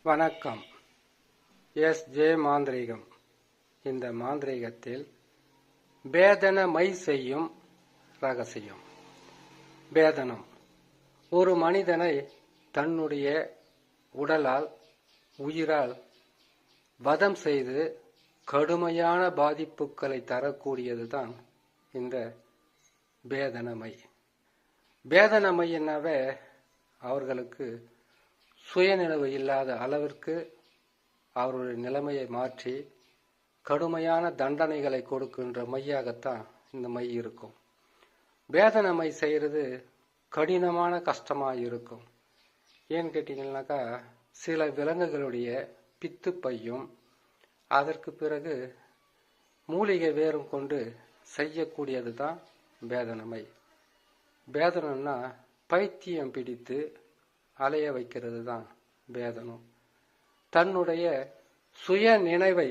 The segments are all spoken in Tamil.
வணக்கம். எஸ்.ஜே. மாந்திரீகம். இந்த மாந்திரீகத்தில் பேதன மை செய்யும் ரகசியம். பேதனம் ஒரு மனிதனை தன்னுடைய உடலால் உயிரால் வதம் செய்து கடுமையான பாதிப்புகளை தரக்கூடியதுதான் இந்த பேதனமை. பேதனமை என்னவே அவர்களுக்கு சுயநினைவு இல்லாத அளவிற்கு அவருடைய நிலைமையை மாற்றி கடுமையான தண்டனைகளை கொடுக்கின்ற மையாகத்தான் இந்த மை இருக்கும். பேதன மை செய்கிறது கடினமான கஷ்டமாக இருக்கும். ஏன்னு கேட்டீங்கன்னாக்கா, சில விலங்குகளுடைய பித்து பையும் அதற்கு பிறகு மூலிகை வேரும் கொண்டு செய்யக்கூடியது தான் பேதனமை. பேதனம்னா பைத்தியம் பிடித்து அலைய வைக்கிறது தான் பேதனம். தன்னுடைய சுய நினைவை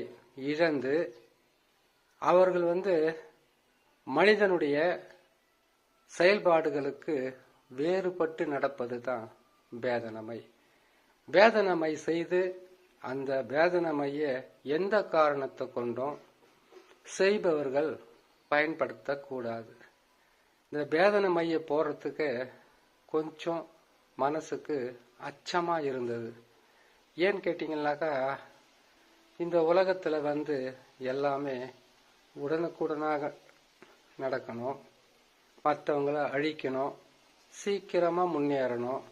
இழந்து அவர்கள் மனிதனுடைய செயல்பாடுகளுக்கு வேறுபட்டு நடப்பது தான் பேதனமை. பேதனமை செய்து அந்த பேதனமையை எந்த காரணத்தை கொண்டும் செய்பவர்கள் பயன்படுத்தக்கூடாது. இந்த பேதனமையை போறதுக்கு கொஞ்சம் மனசுக்கு அச்சமா இருந்தது. ஏன்னு கேட்டீங்கன்னாக்கா, இந்த உலகத்துல எல்லாமே உடனுக்குடனாக நடக்கணும், மற்றவங்கள அழிக்கணும், சீக்கிரமா முன்னேறணும்,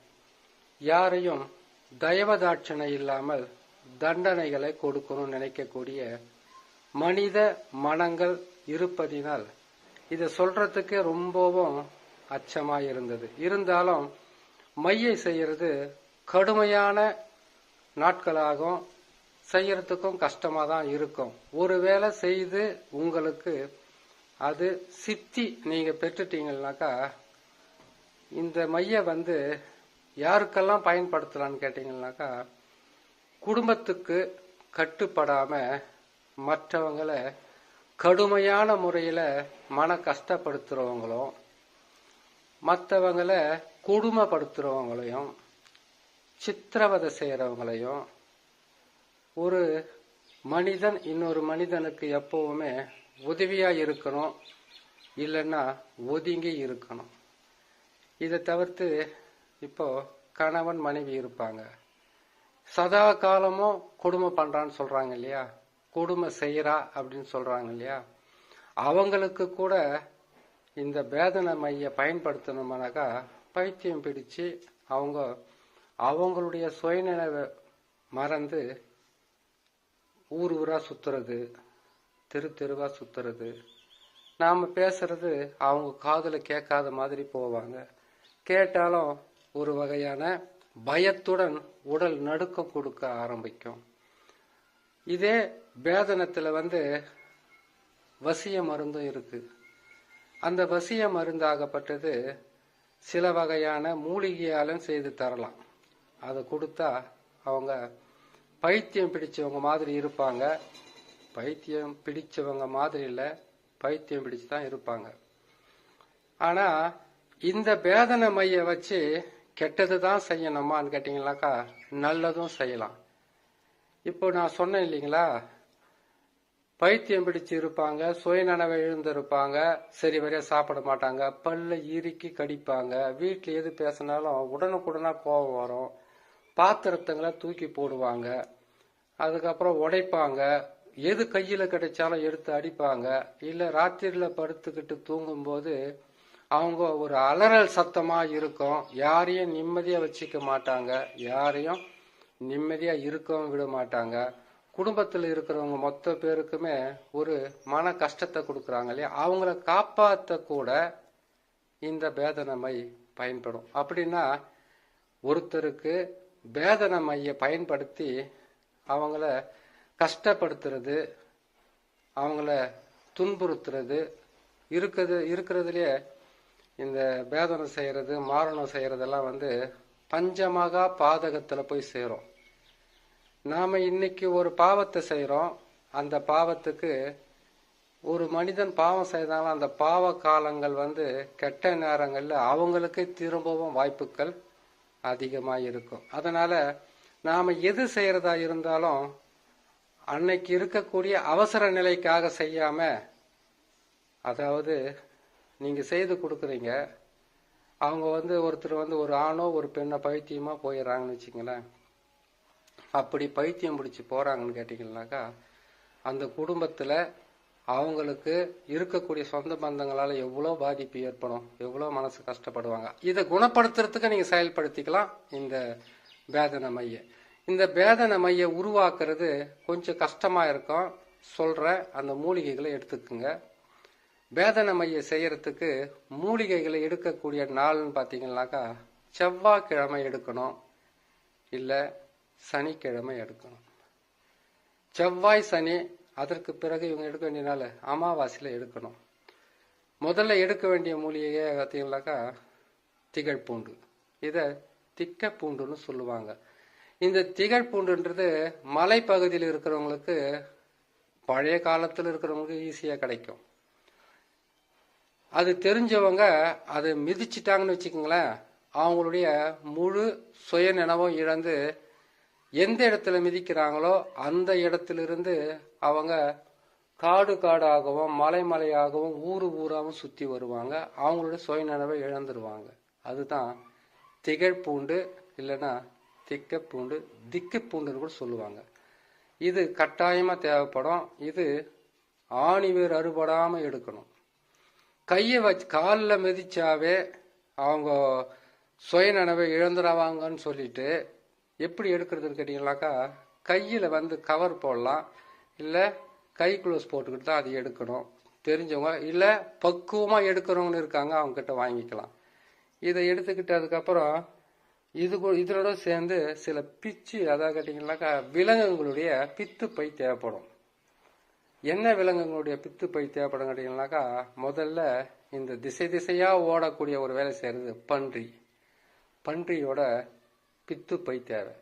யாரையும் தயவதாட்சணை இல்லாமல் தண்டனைகளை கொடுக்கணும்னு நினைக்கக்கூடிய மனித மனங்கள் இருப்பதினால் இதை சொல்றதுக்கு ரொம்பவும் அச்சமா இருந்தது. இருந்தாலும் மையை செய்யறது கடுமையான நாட்களாகும், செய்யறதுக்கும் கஷ்டமா தான் இருக்கும். ஒருவேளை செய்து உங்களுக்கு அது சித்தி நீங்க பெற்றுட்டீங்கன்னாக்கா, இந்த மைய யாருக்கெல்லாம் பயன்படுத்தலான்னு கேட்டீங்கன்னாக்கா, குடும்பத்துக்கு கட்டுப்படாம மற்றவங்களை கடுமையான முறையில மன கஷ்டப்படுத்துறவங்களும், மற்றவங்களை கொடுமைப்படுத்துறவங்களையும், சித்திரவதை செய்யறவங்களையும், ஒரு மனிதன் இன்னொரு மனிதனுக்கு எப்பவுமே உதவியா இருக்கணும், இல்லைன்னா ஒதுங்கி இருக்கணும். இதை தவிர்த்து இப்போ கணவன் மனைவி இருப்பாங்க, சதா காலமும் கொடுமை பண்றான்னு சொல்றாங்க இல்லையா, கொடுமை செய்யறா அப்படின்னு சொல்றாங்க இல்லையா, அவங்களுக்கு கூட இந்த பேதன மைய பயன்படுத்தணும்னாக்கா பைத்தியம் பிடிச்சு அவங்களுடைய சுயநினைவை மறந்து ஊர் ஊரா சுத்துறது, தெரு தெருவா சுத்துறது, நாம பேசுறது அவங்க காதுல கேட்காத மாதிரி போவாங்க. கேட்டாலும் ஒரு வகையான பயத்துடன் உடல் நடுக்கம் கொடுக்க ஆரம்பிக்கும். இதே பேதனத்துல வசிய மருந்தும் இருக்கு. அந்த வசிய மருந்தாகப்பட்டது சில வகையான மூலிகையாலும் செய்து தரலாம். அதை கொடுத்தா அவங்க பைத்தியம் பிடிச்சவங்க மாதிரி இருப்பாங்க. பைத்தியம் பிடிச்சவங்க மாதிரி இல்லை, பைத்தியம் பிடிச்சு தான் இருப்பாங்க. ஆனா இந்த பேதன மைய வச்சு கெட்டது தான் செய்யணுமான்னு கேட்டீங்கன்னாக்கா, நல்லதும் செய்யலாம். இப்போ நான் சொன்னேன் இல்லைங்களா, பைத்தியம் பிடிச்சு இருப்பாங்க, சுயநனவை எழுந்திருப்பாங்க, சரி வரையா சாப்பிட மாட்டாங்க, பல்ல இறுக்கி கடிப்பாங்க, வீட்டில் எது பேசினாலும் உடனுக்குடனா கோபம் வரும், பாத்திரத்துங்களை தூக்கி போடுவாங்க, அதுக்கப்புறம் உடைப்பாங்க, எது கையில கிடைச்சாலும் எடுத்து அடிப்பாங்க, இல்ல ராத்திரில படுத்துக்கிட்டு தூங்கும்போது அவங்க ஒரு அலறல் சத்தமா இருக்கும், யாரையும் நிம்மதியா வச்சுக்க மாட்டாங்க, யாரையும் நிம்மதியா இருக்கவும் விட மாட்டாங்க. குடும்பத்தில் இருக்கிறவங்க மொத்த பேருக்குமே ஒரு மன கஷ்டத்தை கொடுக்குறாங்க இல்லையா, அவங்கள காப்பாற்ற கூட இந்த பேதனமை பயன்படும். அப்படின்னா ஒருத்தருக்கு பேதனமையை பயன்படுத்தி அவங்கள கஷ்டப்படுத்துறது, அவங்கள துன்புறுத்துறது இருக்கிறதுலயே இந்த பேதனம் செய்யறது, மாரணம் செய்யறதெல்லாம் பஞ்சமகா பாதகத்துல போய் சேரும். நாம இன்னைக்கு ஒரு பாவத்தை செய்யறோம், அந்த பாவத்துக்கு ஒரு மனிதன் பாவம் செய்தாலும் அந்த பாவ காலங்கள் கெட்ட நேரங்கள்ல அவங்களுக்கு திரும்பவும் வாய்ப்புகள் அதிகமாக இருக்கும். அதனால நாம் எது செய்கிறதா இருந்தாலும் அன்னைக்கு இருக்கக்கூடிய அவசர நிலைக்காக செய்யாம, அதாவது நீங்கள் செய்து கொடுக்குறீங்க, அவங்க ஒருத்தர் ஒரு ஆணோ ஒரு பெண்ணோ பைத்தியமாக போயிடுறாங்கன்னு வச்சுங்களேன். அப்படி பைத்தியம் பிடிச்சி போகிறாங்கன்னு கேட்டிங்கன்னாக்கா, அந்த குடும்பத்தில் அவங்களுக்கு இருக்கக்கூடிய சொந்த பந்தங்களால் எவ்வளோ பாதிப்பு ஏற்படும், எவ்வளோ மனசு கஷ்டப்படுவாங்க. இதை குணப்படுத்துறதுக்கு நீங்கள் செயல்படுத்திக்கலாம் இந்த பேதன மைய. இந்த பேதன மைய உருவாக்குறது கொஞ்சம் கஷ்டமாக இருக்கும். சொல்கிற அந்த மூலிகைகளை எடுத்துக்குங்க. பேதன மைய செய்யறதுக்கு மூலிகைகளை எடுக்கக்கூடிய நாள்னு பார்த்தீங்கன்னாக்கா, செவ்வாய்க்கிழமை எடுக்கணும், இல்லை சனிக்கிழமை எடுக்கணும். செவ்வாய் சனி, அதற்கு பிறகு இவங்க எடுக்க வேண்டிய நாள் அமாவாசையில் எடுக்கணும். முதல்ல எடுக்க வேண்டிய மூலிகையை பார்த்தீங்கன்னாக்கா திகழ்பூண்டு. இதை திக்க பூண்டுன்னு சொல்லுவாங்க. இந்த திகழ்பூண்டுன்றது மலைப்பகுதியில் இருக்கிறவங்களுக்கு, பழைய காலத்தில் இருக்கிறவங்களுக்கு ஈஸியாக கிடைக்கும். அது தெரிஞ்சவங்க அதை மிதிச்சிட்டாங்கன்னு வச்சுக்கோங்களேன், அவங்களுடைய முழு சுய நினைவும் இழந்து எந்த இடத்துல மிதிக்கிறாங்களோ அந்த இடத்திலிருந்து அவங்க காடு காடாகவும் மலை மலையாகவும் ஊராகவும் சுற்றி வருவாங்க. அவங்களுடைய சுய நினைவை இழந்துருவாங்க. அதுதான் திகழ்பூண்டு, இல்லைன்னா திக்க பூண்டு, திக்கு பூண்டுன்னு கூட சொல்லுவாங்க. இது கட்டாயமாக தேவைப்படும். இது ஆணிவேர் அறுபடாமல் எடுக்கணும். கையை வச்சு காலில் மிதிச்சாவே அவங்க சுய நினைவை இழந்துடுவாங்கன்னு சொல்லிட்டு எப்படி எடுக்கிறதுன்னு கேட்டீங்கன்னாக்கா, கையில் கவர் போடலாம், இல்லை கை க்ளோஸ் போட்டுக்கிட்டு தான் அது எடுக்கணும். தெரிஞ்சவங்க இல்லை பக்குவமாக எடுக்கிறவங்கன்னு இருக்காங்க, அவங்ககிட்ட வாங்கிக்கலாம். இதை எடுத்துக்கிட்டு அதுக்கப்புறம் இதோட சேர்ந்து சில பிச்சு, அதாவது கேட்டிங்கன்னாக்கா விலங்குகளுடைய பித்து பை தேவைப்படும். என்ன விலங்குகளுடைய பித்து பை தேவைப்படும் கேட்டிங்கன்னாக்கா, முதல்ல இந்த திசையாக ஓடக்கூடிய ஒரு வேலை செய்கிறது பன்றி. பன்றியோட பித்து பை தேவை.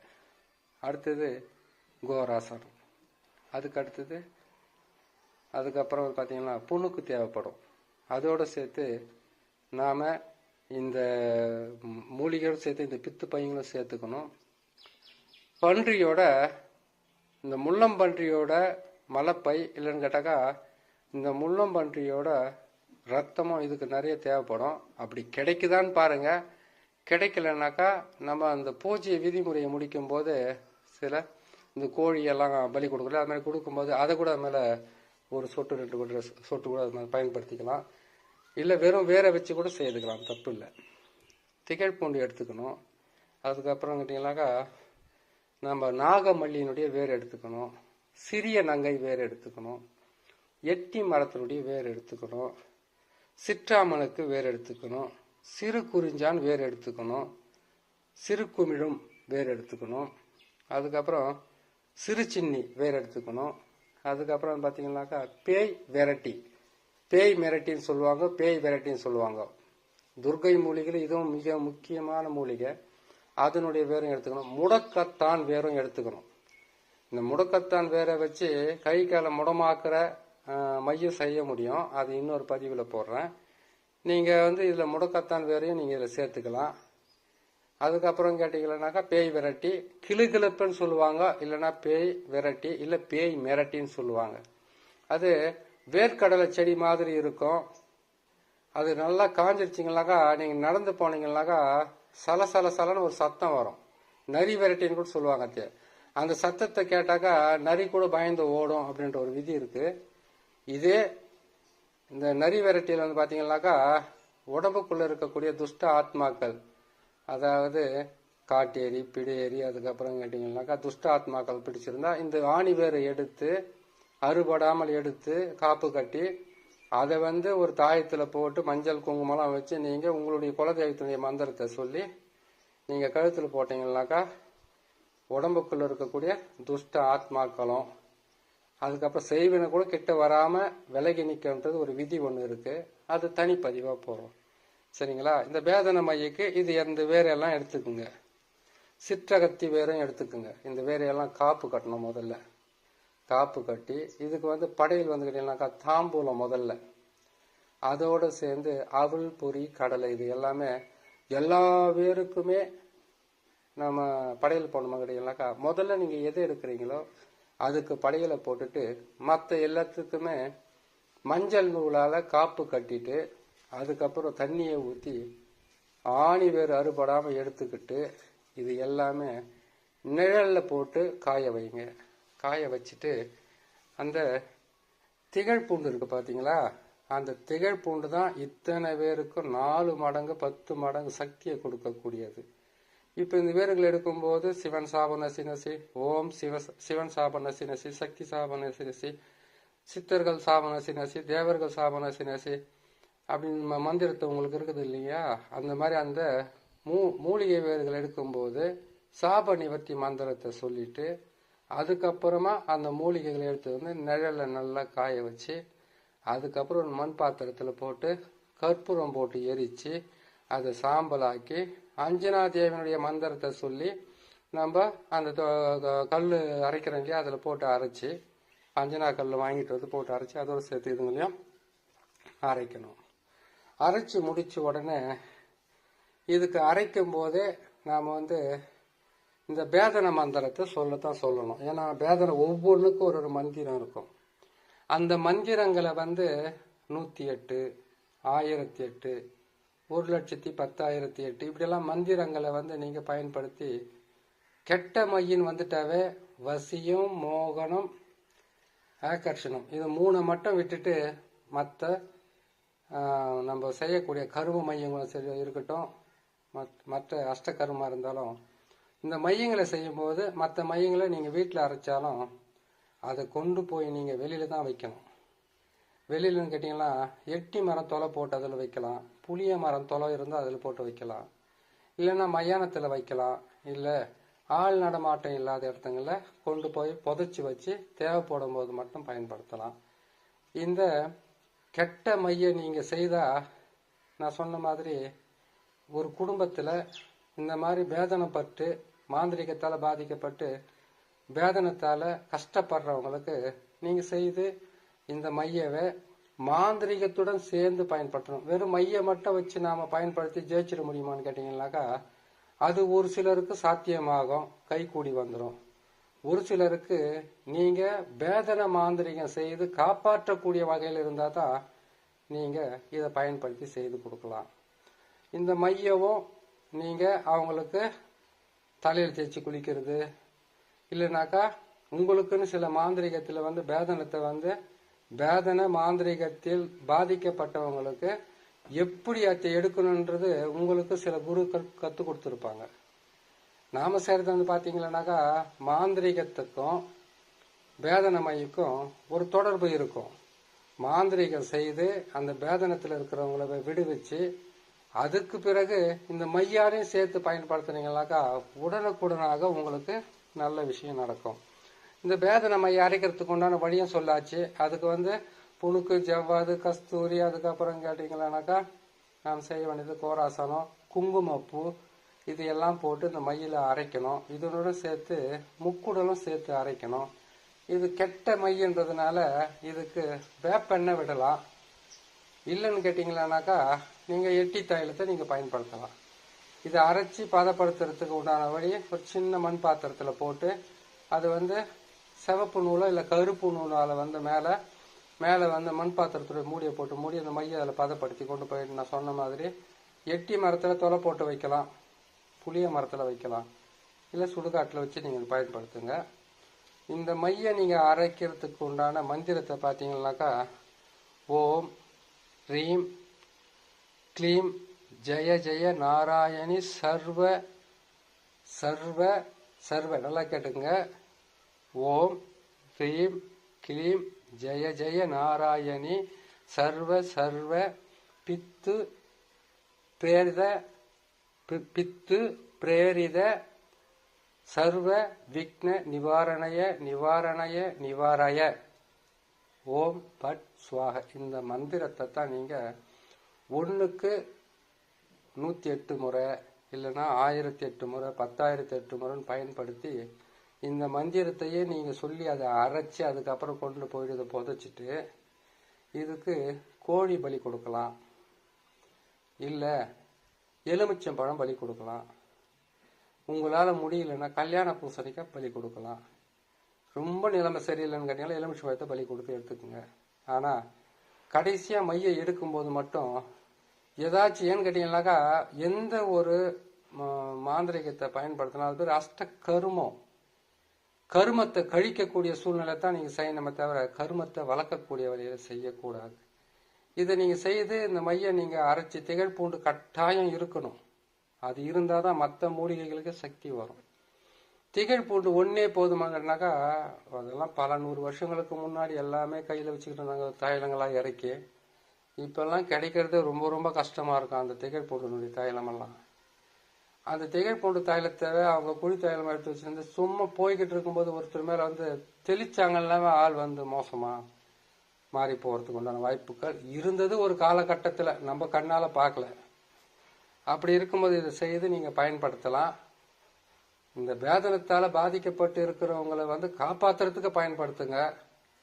அடுத்தது கோராசனம். அதுக்கப்புறம் பார்த்தீங்கன்னா புணுக்கு தேவைப்படும். அதோடு சேர்த்து நாம் இந்த மூலிகையோடு சேர்த்து இந்த பித்து பையங்களும் சேர்த்துக்கணும். பன்றியோட இந்த முள்ளம்பன்றியோட மலைப்பை, இல்லைன்னு கேட்டாக்கா இந்த முள்ளம்பன்றியோட ரத்தமும் இதுக்கு நிறைய தேவைப்படும். அப்படி கிடைக்குதான்னு பாருங்கள். கிடைக்கலனாக்கா நம்ம அந்த பூஜை விதிமுறையை முடிக்கும் போது சில இந்த கோழியெல்லாம் பலி கொடுக்கல, அது மாதிரி கொடுக்கும்போது அதை கூட அது மேலே ஒரு சொட்டு 2 சொட்டு கூட அது மாதிரி பயன்படுத்திக்கலாம். இல்லை வெறும் வேற வச்சு கூட செய்துக்கலாம், தப்பு இல்லை. திகழ்பூண்டு எடுத்துக்கணும். அதுக்கப்புறம் கேட்டிங்கனாக்கா நம்ம நாகமல்லியினுடைய வேர் எடுத்துக்கணும், சிறிய நங்கை வேர் எடுத்துக்கணும், எட்டி மரத்தினுடைய வேர் எடுத்துக்கணும், சிற்றாமனுக்கு வேர் எடுத்துக்கணும், சிறு குறிஞ்சான் வேர் எடுத்துக்கணும், சிறு குமிழும் வேர் எடுத்துக்கணும், அதுக்கப்புறம் சிறு சின்னி வேர் எடுத்துக்கணும். அதுக்கப்புறம் பார்த்தீங்கன்னாக்கா பேய் மிரட்டின்னு சொல்லுவாங்க, பேய் விரட்டின்னு சொல்லுவாங்க. துர்கை மூலிகை இதுவும் மிக முக்கியமான மூலிகை. அதனுடைய வேரும் எடுத்துக்கணும். முடக்கத்தான் வேரும் எடுத்துக்கணும். இந்த முடக்கத்தான் வேரை வச்சு கை காலை முடமாக்குற மையம் செய்ய முடியும். அது இன்னொரு பதிவில் போடுறேன். நீங்கள் இதில் முடக்கத்தான் வேறையும் நீங்கள் இதில் சேர்த்துக்கலாம். அதுக்கப்புறம் கேட்டிங்கன்னாக்கா பேய் விரட்டி, கிளுகிழப்புன்னு சொல்லுவாங்க, இல்லைன்னா பேய் விரட்டி, இல்லை பேய் மிரட்டின்னு சொல்லுவாங்க. அது வேர்க்கடலை செடி மாதிரி இருக்கும். அது நல்லா காஞ்சிருச்சிங்கனாக்கா நீங்கள் நடந்து போனீங்கன்னாக்கா சலன்னு ஒரு சத்தம் வரும். நரி விரட்டின்னு கூட சொல்லுவாங்க. அந்த சத்தத்தை கேட்டாக்கா நரி கூட பயந்து ஓடும் அப்படின்ற ஒரு விதி இருக்கு. இதே இந்த நரி விரட்டியில் பார்த்தீங்கன்னாக்கா உடம்புக்குள்ள இருக்கக்கூடிய துஷ்ட ஆத்மாக்கள், அதாவது காட்டேரி பிடியேறி, அதுக்கப்புறம் கேட்டிங்கன்னாக்கா துஷ்ட ஆத்மாக்கள் பிடிச்சிருந்தா இந்த ஆணி வேரை எடுத்து அறுபடாமல் எடுத்து காப்பு கட்டி அதை ஒரு தாயத்தில் போட்டு மஞ்சள் குங்குமம்லாம் வச்சு நீங்கள் உங்களுடைய குலதெய்வத்தினுடைய மந்திரத்தை சொல்லி நீங்கள் கழுத்தில் போட்டீங்கன்னாக்கா உடம்புக்குள்ள இருக்கக்கூடிய துஷ்ட ஆத்மாக்களும், அதுக்கப்புறம் செய்வினை கூட கிட்ட வராமல் விலகி நிற்கன்றது ஒரு விதி ஒன்று இருக்குது. அது தனிப்பதிவாக போகிறோம். சரிங்களா? இந்த பேதன மையக்கு இது இந்த வேரையெல்லாம் எடுத்துக்குங்க. சிற்றகத்தி வேரையும் எடுத்துக்குங்க. இந்த வேரையெல்லாம் காப்பு கட்டணும். முதல்ல காப்பு கட்டி இதுக்கு படையில் கேட்டீங்கன்னாக்கா தாம்பூலம் முதல்ல, அதோடு சேர்ந்து அவல் பொரி கடலை, இது எல்லாமே எல்லா வேருக்குமே நம்ம படையல் போடணுமா கிடையாதுனாக்கா, முதல்ல நீங்கள் எது எடுக்கிறீங்களோ அதுக்கு படையலை போட்டுட்டு மற்ற எல்லாத்துக்குமே மஞ்சள் நூலால் காப்பு கட்டிட்டு அதுக்கப்புறம் தண்ணியை ஊற்றி ஆணி வேறு அறுபடாமல் எடுத்துக்கிட்டு இது எல்லாமே நிழலில் போட்டு காய வைங்க. காய வச்சுட்டு அந்த திகழ் பூண்டு இருக்கு பார்த்தீங்களா, அந்த திகழ் பூண்டு தான் இத்தனை பேருக்கும் 4 மடங்கு 10 மடங்கு சக்தியை கொடுக்கக்கூடியது. இப்போ இந்த வேர்கள் எடுக்கும்போது சிவன் சாபன சினசி, ஓம் சிவன் சாபன சினசி, சக்தி சாபன சினசி, சித்தர்கள் சாபன சினசி, தேவர்கள் சாபன சினசி அப்படின்னு மந்திரத்தை உங்களுக்கு இருக்குது இல்லையா, அந்த மாதிரி அந்த மூலிகை வேர்கள் எடுக்கும்போது சாப நிவர்த்தி மந்திரத்தை சொல்லிட்டு அதுக்கப்புறமா அந்த மூலிகைகளை எடுத்து வந்து நிழலை நல்லா காய வச்சு அதுக்கப்புறம் மண் பாத்திரத்தில் போட்டு கற்பூரம் போட்டு எரித்து அதை சாம்பலாக்கி அஞ்சனா தேவனுடைய மந்திரத்தை சொல்லி நம்ம அந்த கல் அரைக்கிறோம் இல்லையா, அதில் போட்டு அரைச்சி அஞ்சனா கல் வாங்கிட்டு வந்து போட்டு அரைச்சி அதோடு சேர்த்து இதுங்களையும் அரைக்கணும். அரைச்சி முடித்த உடனே இதுக்கு அரைக்கும் போதே நாம் வந்து இந்த பேதன மந்திரத்தை சொல்லத்தான் சொல்லணும். ஏன்னா பேதனை ஒவ்வொன்றுக்கும் ஒரு மந்திரம் இருக்கும். அந்த மந்திரங்களை வந்து 108, 1008, 1,10,1008 இப்படியெல்லாம் மந்திரங்களை வந்து நீங்கள் பயன்படுத்தி கெட்ட மையின் வந்துட்டாவே வசியம், மோகனம், ஆகர்ஷணம் இது 3 மட்டும் விட்டுட்டு மற்ற நம்ம செய்யக்கூடிய கரும மையங்களும் சரி இருக்கட்டும், மற்ற அஷ்டகர்மா இருந்தாலும் இந்த மையங்களை செய்யும்போது மற்ற மையங்களை நீங்கள் வீட்டில் அரைச்சாலும் அதை கொண்டு போய் நீங்கள் வெளியில் தான் வைக்கணும். வெளியிலன்னு கேட்டிங்கன்னா எட்டி மரம் தொலை போட்டு அதில் வைக்கலாம், புளிய மரம் தொலை இருந்தால் அதில் போட்டு வைக்கலாம், இல்லைன்னா மயானத்தில் வைக்கலாம், இல்லை ஆள் நடமாட்டம் இல்லாத இடத்துங்களில் கொண்டு போய் புதைச்சி வச்சு தேவைப்படும் போது மட்டும் பயன்படுத்தலாம். இந்த கெட்ட மையை நீங்கள் செய்தால் நான் சொன்ன மாதிரி ஒரு குடும்பத்தில் இந்த மாதிரி வேதனைப்பட்டு மாந்திரிகத்தால் பாதிக்கப்பட்டு வேதனத்தால் கஷ்டப்படுறவங்களுக்கு நீங்கள் செய்து இந்த மையவை மாந்திரிகத்துடன் சேர்ந்து பயன்படுத்தணும். வெறும் மையை மட்டும் வச்சு நாம் பயன்படுத்தி ஜெயிச்சிட முடியுமான்னு கேட்டிங்கன்னாக்கா அது ஒரு சிலருக்கு சாத்தியமாகும், கை கூடி வந்துடும். ஒரு சிலருக்கு நீங்கள் வேதனை மாந்திரிகம் செய்து காப்பாற்றக்கூடிய வகையில் இருந்தால் தான் நீங்கள் இதை பயன்படுத்தி செய்து கொடுக்கலாம். இந்த மையவும் நீங்கள் அவங்களுக்கு தலையில் தேய்ச்சி குளிக்கிறது, இல்லைனாக்கா உங்களுக்குன்னு சில மாந்திரிகத்தில் வந்து வேதனத்தை வந்து வேதனை மாந்திரிகத்தில் பாதிக்கப்பட்டவங்களுக்கு எப்படி அதை எடுக்கணுன்றது உங்களுக்கு சில குருக்கள் கற்றுக் கொடுத்துருப்பாங்க. நாம செய்கிறது வந்து பார்த்தீங்கன்னாக்கா மாந்திரிகத்துக்கும் வேதனை மையக்கும் ஒரு தொடர்பு இருக்கும். மாந்திரிகம் செய்து அந்த வேதனத்தில் இருக்கிறவங்கள விடுவிச்சு அதுக்கு பிறகு இந்த மையாரையும் சேர்த்து பயன்படுத்துனீங்கன்னாக்கா உடனுக்குடனாக உங்களுக்கு நல்ல விஷயம் நடக்கும். இந்த வேதனை மைய அரைக்கிறதுக்கு உண்டான வழியும் சொல்லாச்சு. அதுக்கு வந்து புணுக்கு, ஜவ்வாது, கஸ்தூரி, அதுக்கப்புறம் கேட்டிங்களானாக்கா நாம் செய்ய வேண்டியது கோராசனம், குங்குமப்பூ இது எல்லாம் போட்டு இந்த மையில் அரைக்கணும். இதனுடன் சேர்த்து முக்குடலும் சேர்த்து அரைக்கணும். இது கெட்ட மையன்றதுனால இதுக்கு வேப்பெண்ணெய் விடலாம். இல்லைன்னு கேட்டிங்களானாக்கா நீங்கள் எட்டி தைலத்தை நீங்கள் பயன்படுத்தலாம். இதை அரைச்சி பதப்படுத்துறதுக்கு உண்டான வழி ஒரு சின்ன மண் பாத்திரத்தில் போட்டு அது வந்து சிவப்பு நூலோ இல்லை கருப்பு நூலால் வந்து மேலே வந்து மண் பாத்திரத்துடைய மூடியை போட்டு மூடி அந்த மையை அதில் பதப்படுத்தி கொண்டு போயிட்டு நான் சொன்ன மாதிரி எட்டி மரத்தில் தொலை போட்டு வைக்கலாம், புளிய மரத்தில் வைக்கலாம், இல்லை சுடுகாட்டில் வச்சு நீங்கள் பயன்படுத்துங்க. இந்த மையை நீங்கள் அரைக்கிறதுக்கு உண்டான மந்திரத்தை பார்த்தீங்கன்னாக்கா ஓம் ரீம் க்ளீம் ஜெய ஜெய நாராயணி சர்வ சர்வ சர்வ நல்லா கேட்டுங்க. ஓம் ரீம் க்ளீம் ஜெய ஜெய நாராயணி சர்வ சர்வ பித்து பிரேரித சர்வ விக்ன நிவாரணய நிவாரணய நிவாரய ஓம் பட் ஸ்வாக. இந்த மந்திரத்தை தான் நீங்கள் 1க்கு 108 முறை இல்லைன்னா 1008 முறை 10,008 முறைன்னு பயன்படுத்தி இந்த மந்திரத்தையே நீங்கள் சொல்லி அதை அரைச்சி அதுக்கப்புறம் கொண்டு போயிட்டு இதை புதைச்சிட்டு இதுக்கு கோழி பலி கொடுக்கலாம், இல்லை எலுமிச்சம்பழம் பலி கொடுக்கலாம், உங்களால் முடியலன்னா கல்யாண பூசணிக்காய் பலி கொடுக்கலாம். ரொம்ப நிலைமை சரியில்லைன்னு கேட்டீங்கன்னா எலுமிச்சை பழத்தை பலி கொடுத்து எடுத்துக்கோங்க. ஆனால் கடைசியாக மையை எடுக்கும்போது மட்டும் ஏதாச்சும் ஏன்னு கேட்டீங்கன்னாக்கா எந்த ஒரு மாந்திரிகத்தை பயன்படுத்தினா அது பேர் அஷ்ட கருமம். கருமத்தை கழிக்கக்கூடிய சூழ்நிலை தான் நீங்கள் செய்யணுமே தவிர கருமத்தை வளர்க்கக்கூடிய வழியில் செய்யக்கூடாது. இதை நீங்கள் செய்து இந்த மையை நீங்கள் அரைச்சி திகழ் பூண்டு கட்டாயம் இருக்கணும். அது இருந்தால் தான் மற்ற மூலிகைகளுக்கு சக்தி வரும். திகழ் பூண்டு ஒன்றே போதுமாங்கன்னாக்கா அதெல்லாம் பல 100 வருஷங்களுக்கு முன்னாடி எல்லாமே கையில் வச்சுக்கிட்டு இருந்தாங்க தைலங்களாக இறக்கி. இப்பெல்லாம் கிடைக்கிறது ரொம்ப ரொம்ப கஷ்டமாக இருக்கும் அந்த திகழ் பூண்டுனுடைய தைலமெல்லாம். அந்த திகழ் பூண்டு தைலத்தை அவங்க குழி தைலம் எடுத்து வச்சுருந்து சும்மா போய்கிட்டு இருக்கும்போது ஒருத்தர் மேலே வந்து தெளிச்சாங்கன்னாவே ஆள் வந்து மோசமாக மாறி போகிறதுக்கு உண்டான வாய்ப்புகள் இருந்தது ஒரு காலகட்டத்தில், நம்ம கண்ணால் பார்க்கல. அப்படி இருக்கும்போது இதை செய்து நீங்கள் பயன்படுத்தலாம். இந்த வேதனத்தால் பாதிக்கப்பட்டு இருக்கிறவங்களை வந்து காப்பாற்றுறதுக்கு பயன்படுத்துங்க.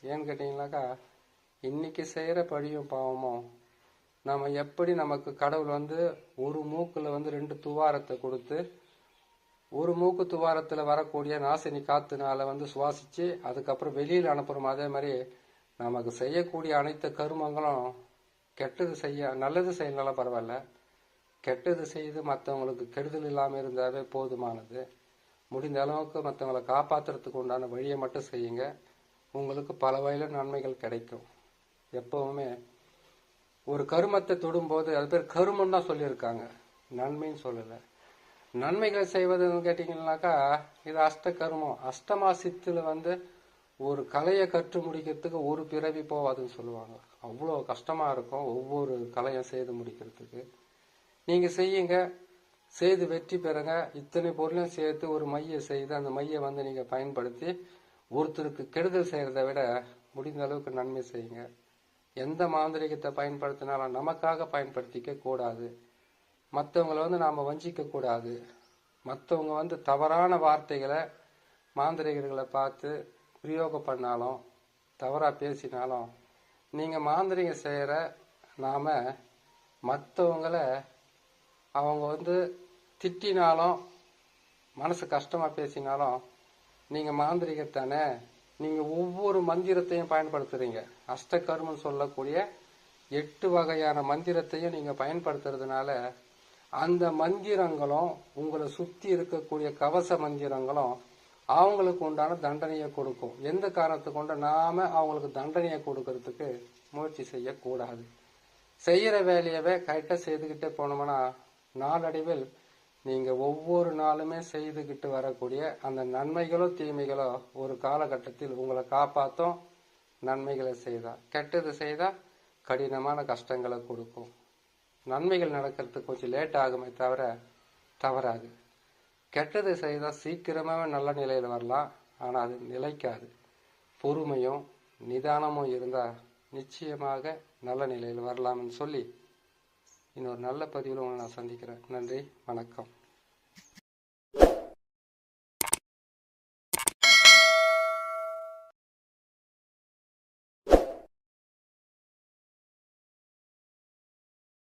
ஏன்னு கேட்டிங்கனாக்கா இன்னைக்கு செய்கிற பழியும் பாவமும் நம்ம எப்படி நமக்கு கடவுள் வந்து ஒரு மூக்கில் வந்து 2 துவாரத்தை கொடுத்து ஒரு மூக்கு துவாரத்தில் வரக்கூடிய நாசினி காத்துனால வந்து சுவாசித்து அதுக்கப்புறம் வெளியில் அனுப்புகிறோம். அதே மாதிரி நமக்கு செய்யக்கூடிய அனைத்து கருமங்களும் கெட்டது செய்ய நல்லது செய்யலாம் பரவாயில்ல, கெட்டது செய்து மற்றவங்களுக்கு கெடுதல் இல்லாமல் இருந்தாவே போதுமானது. முடிந்த அளவுக்கு மற்றவங்களை காப்பாற்றுறதுக்கு உண்டான வழியை மட்டும் செய்யுங்க. உங்களுக்கு பல வகையில் நன்மைகள் கிடைக்கும். எப்பவுமே ஒரு கருமத்தை தொடும்போது அது பேர் கருமம் தான் சொல்லியிருக்காங்க, நன்மைன்னு சொல்லலை. நன்மைகளை செய்வதுன்னு கேட்டிங்கன்னாக்கா இது அஷ்ட கருமம். அஷ்டமா சித்தில் வந்து ஒரு கலையை கற்று முடிக்கிறதுக்கு ஒரு பிறவி போவாதுன்னு சொல்லுவாங்க. அவ்வளோ கஷ்டமாக இருக்கும் ஒவ்வொரு கலையும் செய்து முடிக்கிறதுக்கு. நீங்கள் செய்யுங்க, செய்து வெற்றி பெறுங்க. இத்தனை பொருளையும் சேர்த்து ஒரு மையை செய்து அந்த மையை வந்து நீங்கள் பயன்படுத்தி ஒருத்தருக்கு கெடுதல் செய்கிறத விட முடிந்த அளவுக்கு நன்மை செய்யுங்க. எந்த மாந்திரிகத்தை பயன்படுத்தினாலும் நமக்காக பயன்படுத்திக்க கூடாது. மற்றவங்களை வந்து நாம் வஞ்சிக்க கூடாது. மற்றவங்க வந்து தவறான வார்த்தைகளை மாந்திரிகர்களை பார்த்து பிரயோகம் பண்ணாலும் தவறாக பேசினாலும் நீங்கள் மாந்திரிகம் செய்கிற நாம் மற்றவங்களை அவங்க வந்து திட்டினாலும் மனசு கஷ்டமாக பேசினாலும் நீங்கள் மாந்திரிகத்தானே, நீங்கள் ஒவ்வொரு மந்திரத்தையும் பயன்படுத்துகிறீங்க. அஷ்டகர்மம் சொல்லக்கூடிய 8 வகையான மந்திரத்தையும் நீங்கள் பயன்படுத்துறதுனால அந்த மந்திரங்களும் உங்களை சுற்றி இருக்கக்கூடிய கவச மந்திரங்களும் அவங்களுக்கு உண்டான தண்டனையை கொடுக்கும். எந்த காரணத்தை கொண்டு நாம் அவங்களுக்கு தண்டனையை கொடுக்கறதுக்கு முயற்சி செய்யக்கூடாது. செய்கிற வேலையவே கரெக்டாக செய்துக்கிட்டே போனோம்னா நாளடைவில் நீங்கள் ஒவ்வொரு நாளுமே செய்துக்கிட்டு வரக்கூடிய அந்த நன்மைகளோ தீமைகளோ ஒரு காலகட்டத்தில் உங்களை காப்பாற்றும். நன்மைகளை செய்தால், கெட்டது செய்தால் கடினமான கஷ்டங்களை கொடுக்கும். நன்மைகள் நடக்கிறதுக்கு கொஞ்சம் லேட் ஆகுமே தவிர தவறாது. கெட்டது செய்தால் சீக்கிரமாகவே நல்ல நிலையில் வரலாம், ஆனால் அது நிலைக்காது. பொறுமையும் நிதானமும் இருந்தால் நிச்சயமாக நல்ல நிலையில் வரலாம்னு சொல்லி இன்னொரு நல்ல பதிவில் உங்களை நான் சந்திக்கிறேன். நன்றி, வணக்கம்.